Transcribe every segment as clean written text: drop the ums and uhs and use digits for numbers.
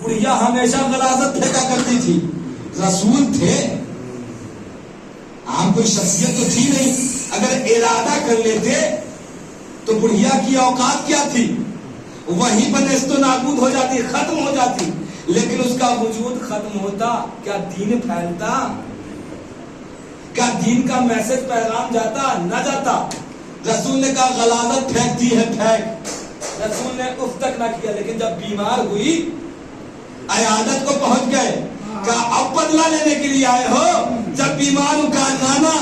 بڑھیا ہمیشہ غلاظت پھینکا کرتی تھی. رسول تھے, عام کوئی شخصیت تو تھی نہیں. اگر ارادہ کر لیتے تو بڑھیا کی اوقات کیا تھی؟ وہیں پر نیست و نابود ہو جاتی, ختم ہو جاتی. لیکن اس کا وجود ختم ہوتا, کیا دین پھیلتا؟ کیا دین کا میسج پیغام جاتا؟ نہ جاتا. رسول نے کہا غلاظت پھینکتی ہے پھینک. رسول نے اف تک نہ کیا. لیکن جب بیمار ہوئی, عیادت کو پہنچ گئے, کہا اب بدلہ لینے کے لیے آئے ہو؟ جب بیمار ہوں کہا نانا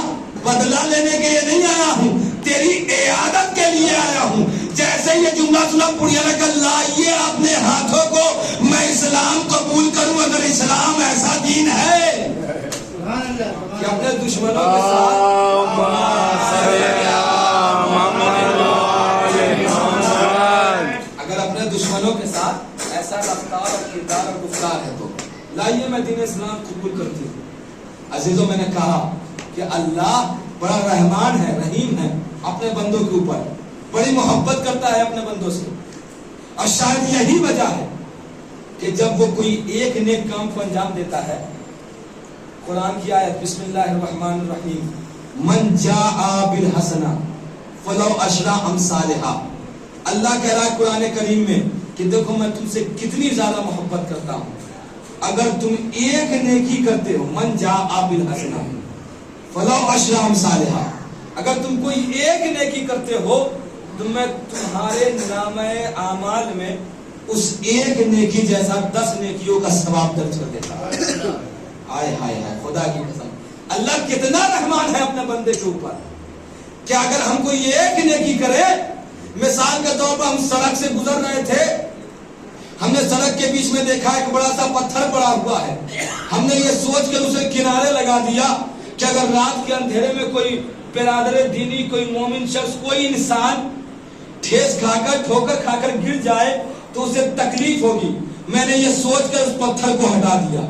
بدلہ لینے کے لیے نہیں آیا ہوں, تیری عیادت کے لیے آیا ہوں. جیسے یہ جملہ سنا بڑھیا نے کہا لائیے اپنے ہاتھوں کو, میں اسلام قبول کروں اگر اسلام ایسا دین ہے کہ اپنے دشمنوں کے ساتھ اگر اپنے دشمنوں کے ساتھ ایسا رفتار اور کردار اور گفتار ہے تو لائیے میں دین اسلام قبول کرتی ہوں. عزیزوں, میں نے کہا کہ اللہ بڑا رحمان ہے, رحیم ہے اپنے بندوں کے اوپر, بڑی محبت کرتا ہے اپنے بندوں سے. اور شاید یہی وجہ ہے کہ جب وہ کوئی ایک نیک کام کو انجام دیتا ہے, قرآن کی آیت بسم اللہ الرحمن الرحیم من جاء بالحسنہ فلو عشر امثالہا, اللہ کہہ رہا ہے قرآن کریم میں کہ دیکھو میں تم سے کتنی زیادہ محبت کرتا ہوں, اگر تم ایک نیکی کرتے ہو, من جاء بالحسنہ فلو عشر امثالہا, اگر تم کوئی ایک نیکی کرتے ہو تو میں تمہارے نامہ اعمال میں اس ایک نیکی جیسا 10 نیکیوں کا ثواب درج کر دیتا ہے. ہائے ہائے ہائے, خدا کی قسم, اللہ کتنا رحمان ہے اپنے بندے کے اوپر کہ اگر ہم کوئی ایک نیکی کرے, مثال کے طور پر ہم سڑک سے گزر رہے تھے, ہم نے سڑک کے بیچ میں دیکھا ایک بڑا سا پتھر پڑا ہوا ہے, ہم نے یہ سوچ کر اسے کنارے لگا دیا کہ اگر رات کے اندھیرے میں کوئی برادر دینی, کوئی مومن شخص, کوئی انسان ٹھیس کھا کر ٹھوکر کھا کر گر جائے تو اسے تکلیف ہوگی. میں نے یہ سوچ کر اس پتھر کو ہٹا دیا.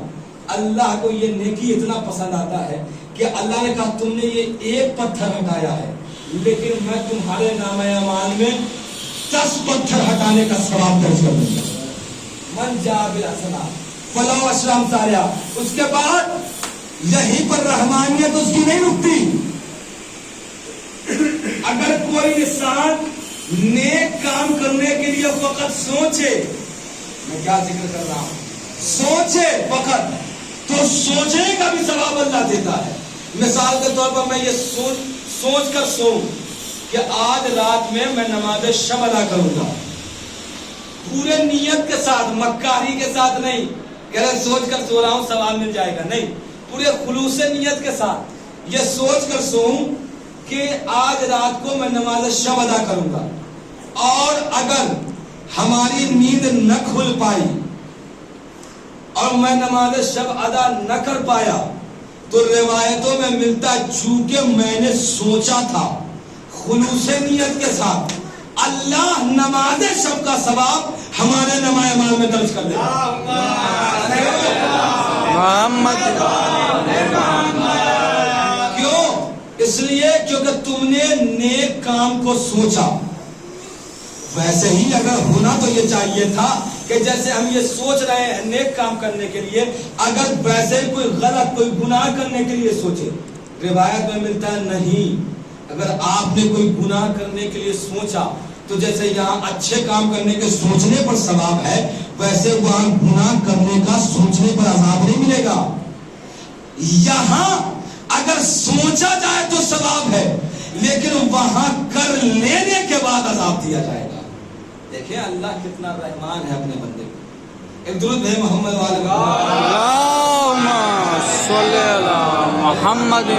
اللہ کو یہ نیکی اتنا پسند آتا ہے کہ اللہ نے کہا تم نے یہ ایک پتھر ہٹایا ہے, لیکن میں تمہارے نامہ اعمال میں 10 پتھر ہٹانے کا ثواب درج کر دوں گا. من جاء بالحسنہ فلو عشر امثالہا. اس کے بعد یہیں پر رحمانیت اس کی نہیں رکتی. اگر کوئی انسان نیک کام کرنے کے لیے فقط سوچے, میں کیا ذکر کر رہا ہوں, سوچے فقط, تو سوچنے کا بھی ثواب اللہ دیتا ہے. مثال کے طور پر میں یہ سوچ کر سوؤں کہ آج رات میں نماز شب ادا کروں گا, پورے نیت کے ساتھ, مکاری کے ساتھ نہیں کہ سوچ کر سو رہا ہوں ثواب مل جائے گا, نہیں, پورے خلوص نیت کے ساتھ یہ سوچ کر سوؤں کہ آج رات کو میں نماز شب ادا کروں گا. اور اگر ہماری نیند نہ کھل پائی اور میں نماز شب ادا نہ کر پایا تو روایتوں میں ملتا چونکہ میں نے سوچا تھا خلوص نیت کے ساتھ, اللہ نماز شب کا ثواب ہمارے نامہ اعمال میں درج کر دے گا. کیوں؟ اس لیے کیونکہ تم نے نیک کام کو سوچا. ویسے ہی اگر ہونا تو یہ چاہیے تھا کہ جیسے ہم یہ سوچ رہے ہیں نیک کام کرنے کے لیے, اگر ویسے کوئی غلط, کوئی گناہ کرنے کے لیے سوچے, روایت میں ملتا ہے نہیں, اگر آپ نے کوئی گناہ کرنے کے لیے سوچا تو جیسے یہاں اچھے کام کرنے کے سوچنے پر ثواب ہے, ویسے وہاں گناہ کرنے کا سوچنے پر عذاب نہیں ملے گا. یہاں اگر سوچا جائے تو ثواب ہے, لیکن وہاں کر لینے کے بعد عذاب دیا جائے گا. دیکھیں اللہ کتنا رحمان ہے اپنے بندے کو. ایک درود ہے محمد والے اللہم صلی علی محمد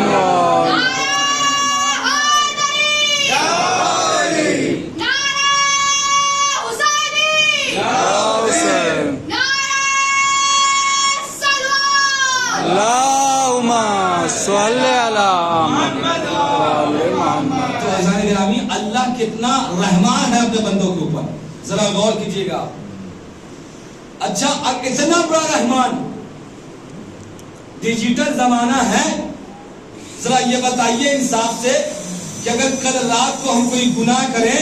اللہ کتنا رحمان ہے اپنے بندوں کے اوپر, ذرا غور کیجئے گا. اچھا اتنا بڑا رحمان, ڈیجیٹل زمانہ ہے, ذرا یہ بتائیے انصاف سے کہ اگر کل رات کو ہم کوئی گناہ کریں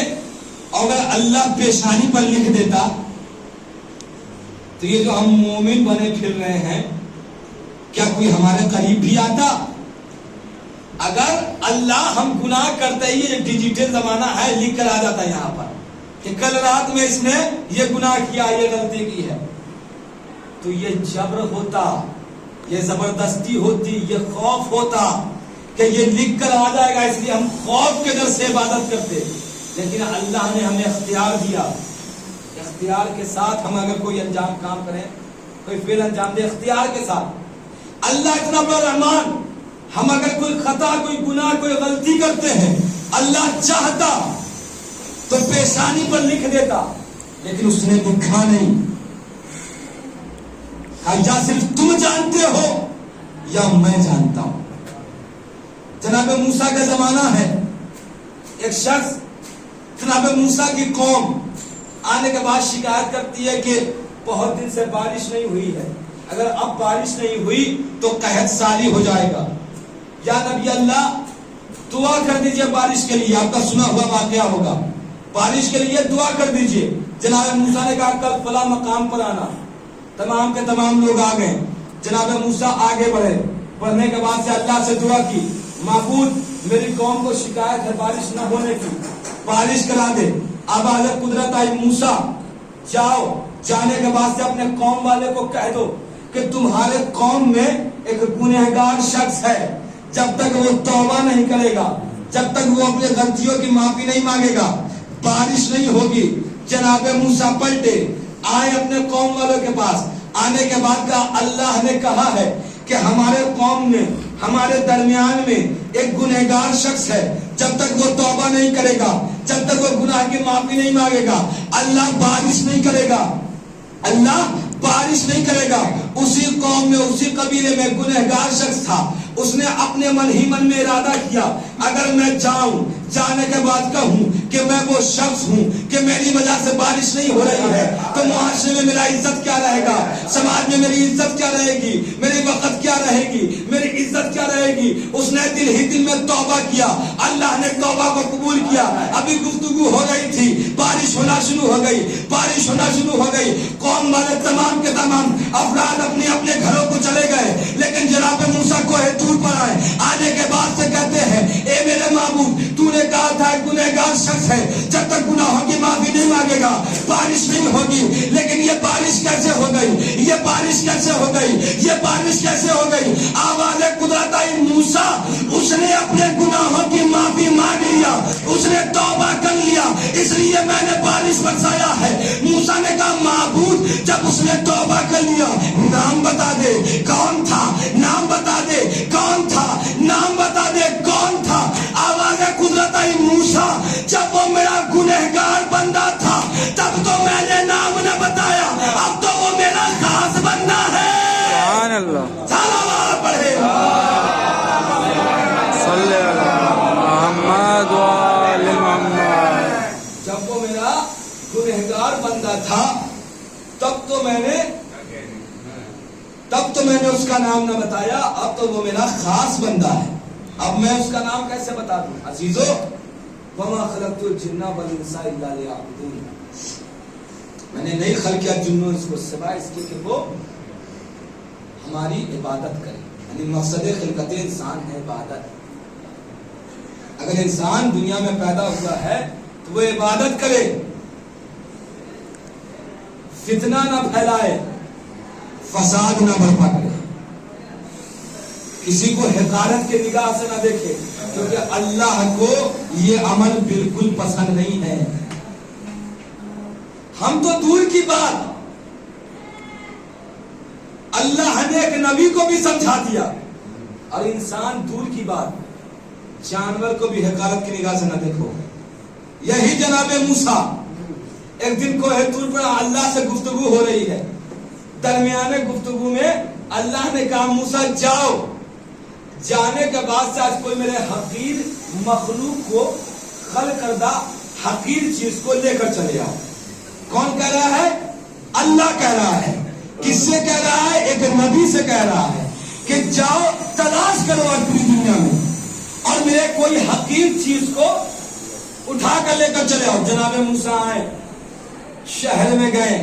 اور اگر اللہ پیشانی پر لکھ دیتا تو یہ جو ہم مومن بنے پھر رہے ہیں، کیا کوئی ہمارے قریب بھی آتا؟ اگر اللہ ہم گناہ کرتے ہی، یہ ڈیجیٹل زمانہ ہے، لکھ کر آ جاتا ہے یہاں پر کہ کل رات میں اس نے یہ گناہ کیا، یہ غلطی کی ہے، تو یہ جبر ہوتا، یہ زبردستی ہوتی، یہ خوف ہوتا کہ یہ لکھ کر آ جائے گا، اس لیے ہم خوف کے ڈر سے عبادت کرتے. لیکن اللہ نے ہمیں اختیار دیا، اختیار کے ساتھ ہم اگر کوئی انجام کام کریں، کوئی فعل انجام دے اختیار کے ساتھ. اللہ اتنا بڑا رحمان، ہم اگر کوئی خطا، کوئی گناہ، کوئی غلطی کرتے ہیں، اللہ چاہتا تو پیشانی پر لکھ دیتا، لیکن اس نے لکھا نہیں. یا صرف تم جانتے ہو یا میں جانتا ہوں. جناب موسیٰ کا زمانہ ہے، ایک شخص، جناب موسیٰ کی قوم آنے کے بعد شکایت کرتی ہے کہ بہت دن سے بارش نہیں ہوئی ہے، اگر اب بارش نہیں ہوئی تو قحط سالی ہو جائے گا. یا نبی اللہ دعا کر دیجئے بارش کے لیے، آپ کا سنا ہوا واقعہ ہوگا، بارش کے لیے دعا کر دیجئے. جناب موسیٰ نے کہا کل فلاں مقام پر آنا. تمام کے تمام لوگ آ گئے. جناب موسیٰ آگے بڑھے، بڑھنے کے بعد سے اللہ سے دعا کی، معبود میری قوم کو شکایت ہے بارش نہ ہونے کی، بارش کرا دے. اب حضرت قدرت آئی، موسیٰ جاؤ. جانے کے بعد سے اپنے قوم والے کو کہہ دو کہ تمہارے قوم میں ایک گنہگار شخص ہے، جب تک وہ توبہ نہیں کرے گا، جب تک وہ اپنے غلطیوں کی معافی نہیں مانگے گا، بارش نہیں ہوگی. جناب موسیٰ پلٹے، آئے اپنے قوم والوں کے پاس. آنے کے بعد کہا اللہ نے کہا ہے کہ ہمارے قوم میں، ہمارے درمیان میں ایک گنہگار شخص ہے، جب تک وہ توبہ نہیں کرے گا، جب تک وہ گناہ کی معافی نہیں مانگے گا، اللہ بارش نہیں کرے گا، اللہ بارش نہیں کرے گا. اسی قوم میں، اسی قبیلے میں گنہگار شخص تھا. اس نے اپنے من ہی من میں ارادہ کیا، اگر میں جاؤں، جانے کے بعد کہوں کہ میں وہ شخص ہوں کہ میری وجہ سے بارش نہیں ہو رہی ہے، تو معاشرے میں میرا عزت کیا رہے گا، سماج میں میری عزت کیا رہے گی، میری وقت کیا رہے گی، میری عزت کیا رہے گی. اس نے دل ہی دل میں توبہ کیا. اللہ نے توبہ کو قبول کیا. ابھی گفتگو ہو گئی تھی، بارش ہونا شروع ہو گئی، بارش ہونا شروع ہو گئی. قوم والے تمام کے تمام افراد اپنے اپنے گھروں کو چلے گئے، لیکن جناب موسیٰ کوہ طور پر آئے. آنے کے بعد سے کہتے ہیں اے میرے معبود، تو نے کہا تھا ایک گنہگار شخص ہے، جب تک گناہوں کی معافی نہیں مانگے گا بارش نہیں ہوگی. لیکن یہ بارش کیسے ہو گئی، یہ بارش کیسے ہو گئی، یہ بارش کیسے ہو گئی. آواز قدرت آئی، موسیٰ اس نے اپنے گناہوں کی معافی مانگ لیا، اس نے توبہ کر لیا، اس لیے میں نے بارش برسایا ہے. موسیٰ نے کہا معبود جب اس نے توبہ کر لیا، نام بتا دے کون تھا، نام بتا دے کون تھا، نام بتا دے کون تھا. آواز قدرت آئی، موسیٰ جب وہ میرا گنہگار بندہ تھا تب تو میں نے نام نہ بتایا، اب تو وہ میرا خاص بندہ ہے. سبحان اللہ. صلوات پڑھے صلی اللہ محمد و آل محمد. جب وہ میرا گنہگار بندہ تھا تب تو میں نے اس کا نام نہ بتایا، اب تو وہ میرا خاص بندہ ہے، اب میں اس کا نام کیسے بتا دوں. عزیزو، وَمَا خَلَقْتُ الْجِنَّ وَالْإِنسَ إِلَّا لِيَعْبُدُونِ، میں نے نہیں خلق کیا جنوں اس کو سوائے اس کے کہ وہ ہماری عبادت کرے. یعنی مقصد خلقت انسان ہے عبادت. اگر انسان دنیا میں پیدا ہوا ہے تو وہ عبادت کرے، فتنہ نہ پھیلائے، فساد نہ برپا کرے، کسی کو حقارت کے نگاہ سے نہ دیکھے، کیونکہ اللہ کو یہ عمل بالکل پسند نہیں ہے. ہم تو دور کی بات، اللہ نے ایک نبی کو بھی سمجھا دیا، اور انسان دور کی بات، جانور کو بھی حقارت کی نگاہ سے نہ دیکھو. یہی جناب موسیٰ ایک دن کوہ طور پر اللہ سے گفتگو ہو رہی ہے. درمیان گفتگو میں اللہ نے کہا موسیٰ جاؤ. جانے کے بعد سے آج کوئی میرے حقیر مخلوق کو، خلق کردہ حقیر چیز کو لے کر چلے آؤ. کون کہہ رہا ہے؟ اللہ کہہ رہا ہے. کس سے کہہ رہا ہے؟ ایک نبی سے کہہ رہا ہے کہ جاؤ تلاش کرو پوری دنیا میں اور میرے کوئی حقیر چیز کو اٹھا کر لے کر چلے آؤ. جناب موسیٰ آئے، شہر میں گئے،